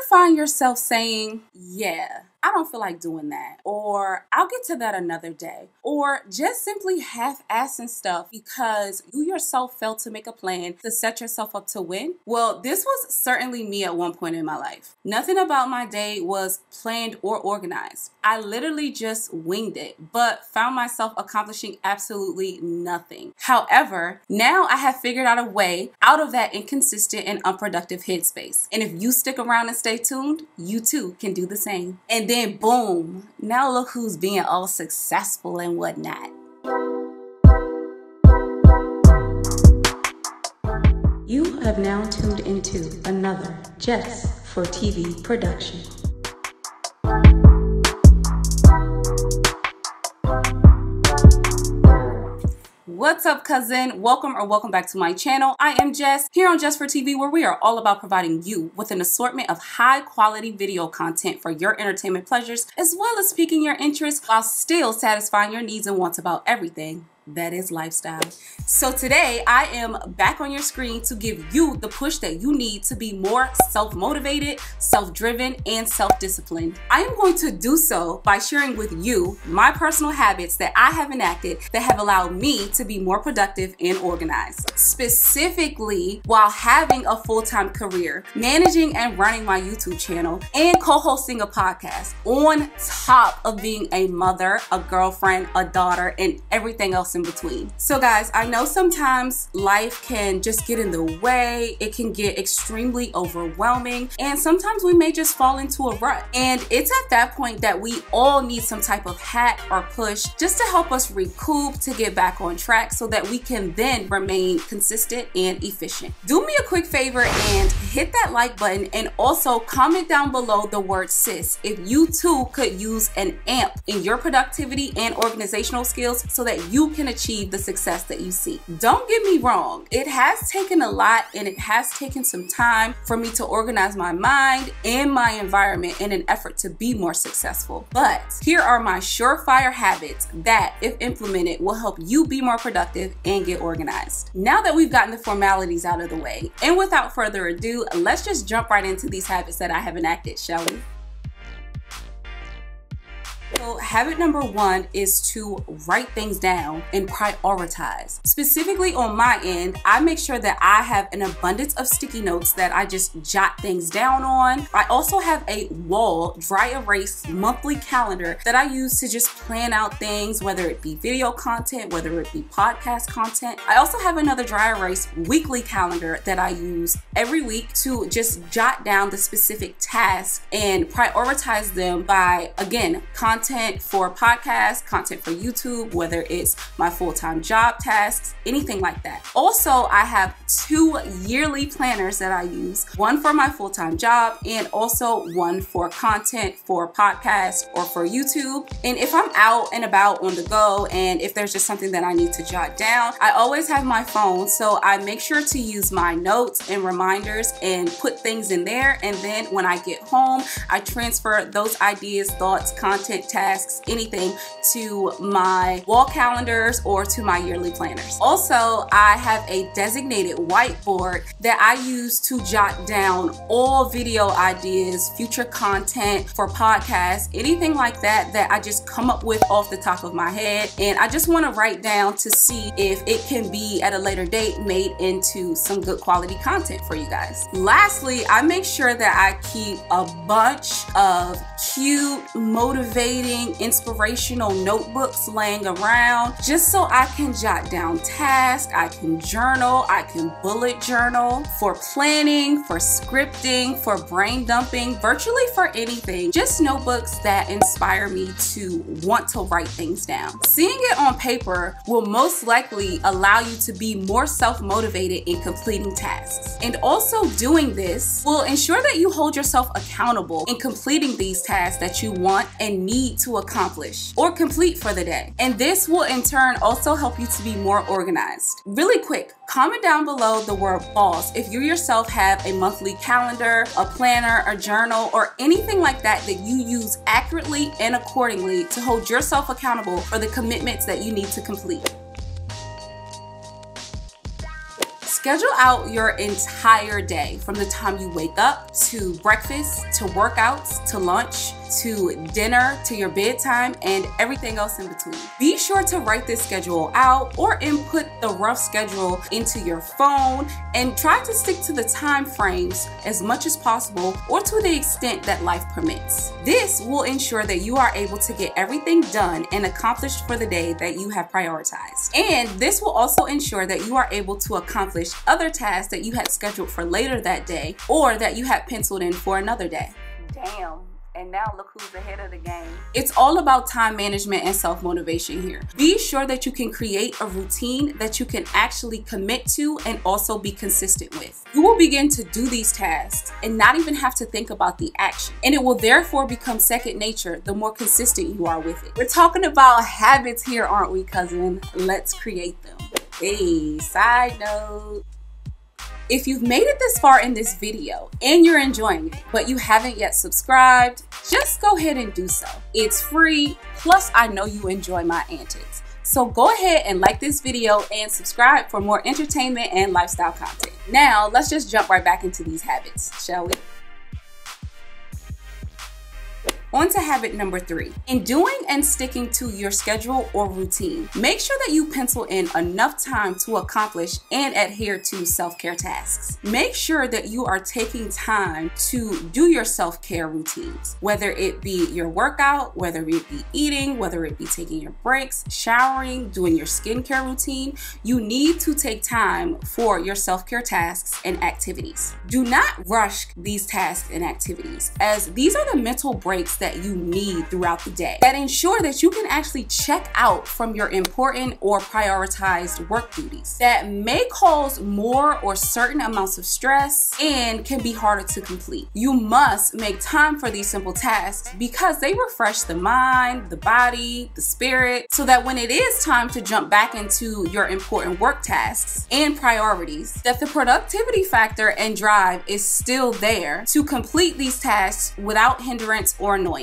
find yourself saying, yeah, I don't feel like doing that, or I'll get to that another day, or just simply half-assing stuff because you yourself failed to make a plan to set yourself up to win? Well, this was certainly me at one point in my life. Nothing about my day was planned or organized. I literally just winged it, but found myself accomplishing absolutely nothing. However, now I have figured out a way out of that inconsistent and unproductive headspace. And if you stick around and stay tuned, you too can do the same. And then boom, now look who's being all successful and whatnot. You have now tuned into another Jess4TV production. What's up, cousin? Welcome back to my channel. I am Jess, here on Jess4TV, where we are all about providing you with an assortment of high quality video content for your entertainment pleasures, as well as piquing your interest while still satisfying your needs and wants about everything that is lifestyle. So today I am back on your screen to give you the push that you need to be more self-motivated, self-driven, and self-disciplined. I am going to do so by sharing with you my personal habits that I have enacted that have allowed me to be more productive and organized. Specifically, while having a full-time career, managing and running my YouTube channel, and co-hosting a podcast, on top of being a mother, a girlfriend, a daughter, and everything else in between. So guys, I know sometimes life can just get in the way. It can get extremely overwhelming, and sometimes we may just fall into a rut. And it's at that point that we all need some type of hack or push just to help us recoup, to get back on track so that we can then remain consistent and efficient. Do me a quick favor and hit that like button, and also comment down below the word sis if you too could use an amp in your productivity and organizational skills so that you can achieve the success that you seek. Don't get me wrong, it has taken a lot and it has taken some time for me to organize my mind and my environment in an effort to be more successful. But here are my surefire habits that, if implemented, will help you be more productive and get organized. Now that we've gotten the formalities out of the way, and without further ado, let's just jump right into these habits that I have enacted, shall we? So habit number one is to write things down and prioritize. Specifically on my end, I make sure that I have an abundance of sticky notes that I just jot things down on. I also have a wall dry erase monthly calendar that I use to just plan out things, whether it be video content, whether it be podcast content. I also have another dry erase weekly calendar that I use every week to just jot down the specific tasks and prioritize them by, again, content for podcasts, content for YouTube, whether it's my full-time job tasks, anything like that. Also, I have 2 yearly planners that I use, one for my full-time job and also one for content for podcasts or for YouTube. And if I'm out and about on the go, and if there's just something that I need to jot down, I always have my phone, so I make sure to use my notes and reminders and put things in there. And then when I get home, I transfer those ideas, thoughts, content, tasks, anything, to my wall calendars or to my yearly planners. Also, I have a designated whiteboard that I use to jot down all video ideas, future content for podcasts, anything like that that I just come up with off the top of my head, and I just want to write down to see if it can be at a later date made into some good quality content for you guys. Lastly, I make sure that I keep a bunch of cute, motivating, inspirational notebooks laying around just so I can jot down tasks, I can journal, I can bullet journal for planning, for scripting, for brain dumping, virtually for anything. Just notebooks that inspire me to want to write things down. Seeing it on paper will most likely allow you to be more self-motivated in completing tasks. And also doing this will ensure that you hold yourself accountable in completing these tasks that you want and need to accomplish or complete for the day. And this will in turn also help you to be more organized. Really quick, comment down below the word boss if you yourself have a monthly calendar, a planner, a journal, or anything like that that you use accurately and accordingly to hold yourself accountable for the commitments that you need to complete. Schedule out your entire day from the time you wake up to breakfast, to workouts, to lunch, to dinner, to your bedtime, and everything else in between. Be sure to write this schedule out or input the rough schedule into your phone and try to stick to the time frames as much as possible or to the extent that life permits. This will ensure that you are able to get everything done and accomplished for the day that you have prioritized. And this will also ensure that you are able to accomplish other tasks that you had scheduled for later that day or that you had penciled in for another day. Damn. And now look who's ahead of the game. It's all about time management and self-motivation here. Be sure that you can create a routine that you can actually commit to and also be consistent with. You will begin to do these tasks and not even have to think about the action. And it will therefore become second nature the more consistent you are with it. We're talking about habits here, aren't we, cousin? Let's create them. Hey, side note. If you've made it this far in this video and you're enjoying it, but you haven't yet subscribed, just go ahead and do so. It's free, plus I know you enjoy my antics. So go ahead and like this video and subscribe for more entertainment and lifestyle content. Now, let's just jump right back into these habits, shall we? On to habit number 3. In doing and sticking to your schedule or routine, make sure that you pencil in enough time to accomplish and adhere to self-care tasks. Make sure that you are taking time to do your self-care routines, whether it be your workout, whether it be eating, whether it be taking your breaks, showering, doing your skincare routine. You need to take time for your self-care tasks and activities. Do not rush these tasks and activities, as these are the mental breaks that you need throughout the day that ensure that you can actually check out from your important or prioritized work duties that may cause more or certain amounts of stress and can be harder to complete. You must make time for these simple tasks because they refresh the mind, the body, the spirit, so that when it is time to jump back into your important work tasks and priorities, that the productivity factor and drive is still there to complete these tasks without hindrance or annoyance.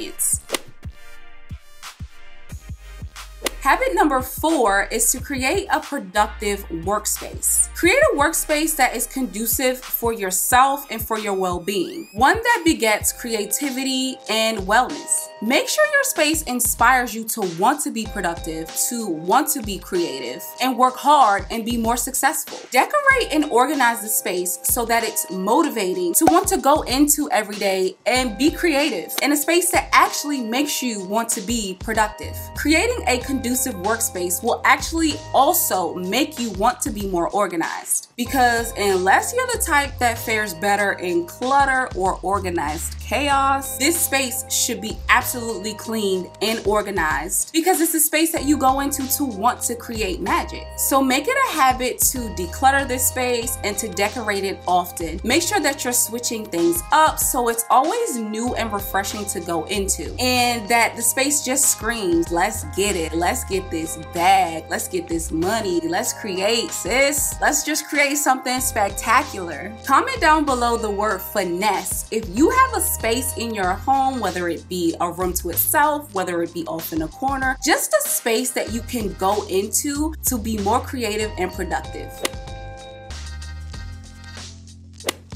Habit number 4 is to create a productive workspace. Create a workspace that is conducive for yourself and for your well-being, one that begets creativity and wellness. Make sure your space inspires you to want to be productive, to want to be creative, and work hard and be more successful. Decorate and organize the space so that it's motivating to want to go into every day and be creative in a space that actually makes you want to be productive. Creating a conducive workspace will actually also make you want to be more organized, because unless you're the type that fares better in clutter or organized chaos, this space should be absolutely cleaned and organized because it's a space that you go into to want to create magic. So make it a habit to declutter this space and to decorate it often. Make sure that you're switching things up so it's always new and refreshing to go into, and that the space just screams, let's get it, let's get this bag, let's get this money, let's create, sis. Let's just create something spectacular. Comment down below the word finesse if you have a space in your home, whether it be a room to itself, whether it be off in a corner, just a space that you can go into to be more creative and productive.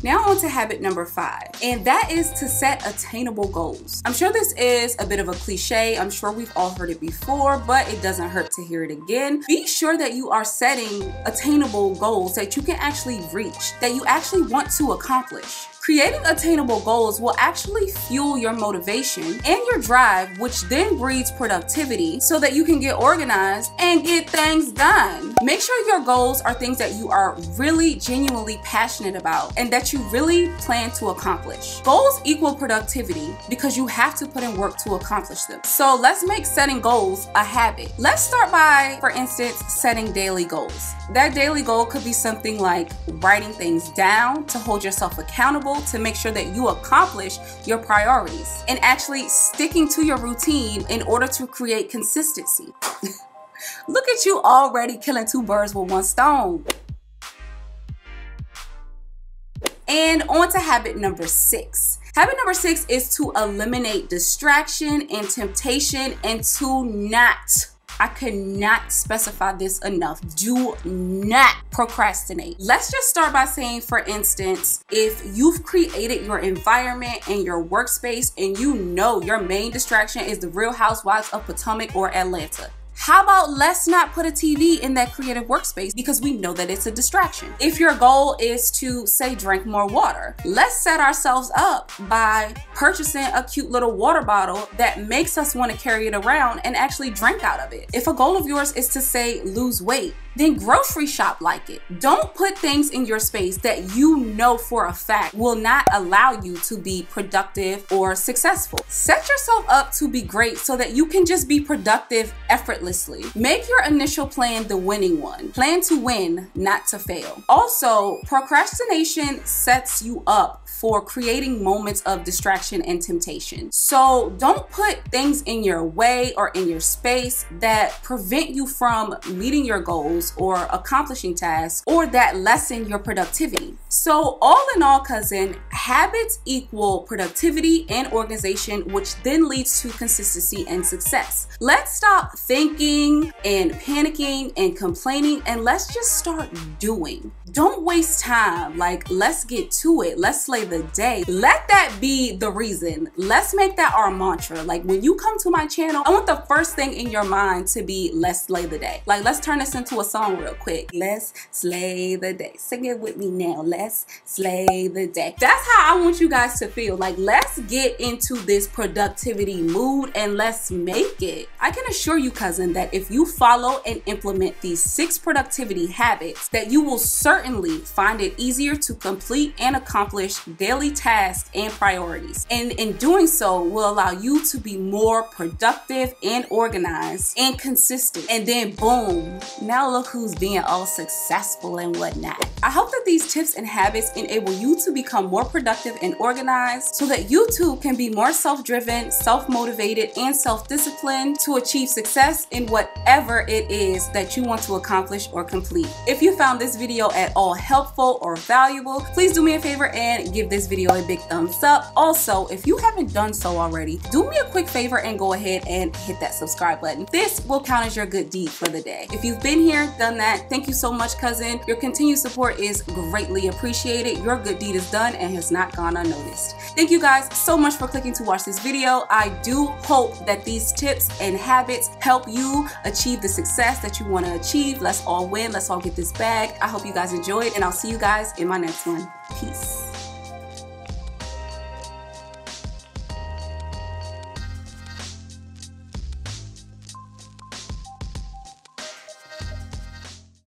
Now on to habit number 5, and that is to set attainable goals. I'm sure this is a bit of a cliche. I'm sure we've all heard it before, but it doesn't hurt to hear it again. Be sure that you are setting attainable goals that you can actually reach, that you actually want to accomplish. Creating attainable goals will actually fuel your motivation and your drive, which then breeds productivity so that you can get organized and get things done. Make sure your goals are things that you are really genuinely passionate about and that you really plan to accomplish. Goals equal productivity because you have to put in work to accomplish them. So let's make setting goals a habit. Let's start by, for instance, setting daily goals. That daily goal could be something like writing things down to hold yourself accountable, to make sure that you accomplish your priorities, and actually sticking to your routine in order to create consistency. Look at you already killing 2 birds with 1 stone. And on to habit number 6. Habit number 6 is to eliminate distraction and temptation and to not I cannot specify this enough. Do not procrastinate. Let's just start by saying, for instance, if you've created your environment and your workspace and you know your main distraction is the Real Housewives of Potomac or Atlanta, how about let's not put a TV in that creative workspace because we know that it's a distraction. If your goal is to, say, drink more water, let's set ourselves up by purchasing a cute little water bottle that makes us want to carry it around and actually drink out of it. If a goal of yours is to, say, lose weight, then grocery shop like it. Don't put things in your space that you know for a fact will not allow you to be productive or successful. Set yourself up to be great so that you can just be productive effortlessly. Make your initial plan the winning one. Plan to win, not to fail. Also, procrastination sets you up for creating moments of distraction and temptation. So don't put things in your way or in your space that prevent you from meeting your goals or accomplishing tasks or that lessen your productivity. So all in all, cousin, habits equal productivity and organization, which then leads to consistency and success. Let's stop thinking and panicking and complaining and let's just start doing. Don't waste time. Like, let's get to it. Let's slay the day. Let that be the reason. Let's make that our mantra. Like, when you come to my channel, I want the first thing in your mind to be let's slay the day. Like, let's turn this into a song real quick. Let's slay the day. Sing it with me now. Let's slay the day. That's how I want you guys to feel. Like, let's get into this productivity mood and let's make it. I can assure you, cousin, that if you follow and implement these 6 productivity habits, that you will certainly find it easier to complete and accomplish daily tasks and priorities. And in doing so will allow you to be more productive and organized and consistent. And then boom, now look who's being all successful and whatnot. I hope that these tips and habits enable you to become more productive and organized so that you too can be more self-driven, self-motivated, and self-disciplined to achieve success in whatever it is that you want to accomplish or complete. If you found this video at all helpful or valuable, please do me a favor and give this video a big thumbs up. Also, if you haven't done so already, do me a quick favor and go ahead and hit that subscribe button. This will count as your good deed for the day. If you've been here, done that, thank you so much, cousin. Your continued support is greatly appreciated. Your good deed is done and has not gone unnoticed. Thank you guys so much for clicking to watch this video. I do hope that these tips and habits help you achieve the success that you want to achieve. Let's all win. Let's all get this bag. I hope you guys enjoyed, and I'll see you guys in my next one. Peace.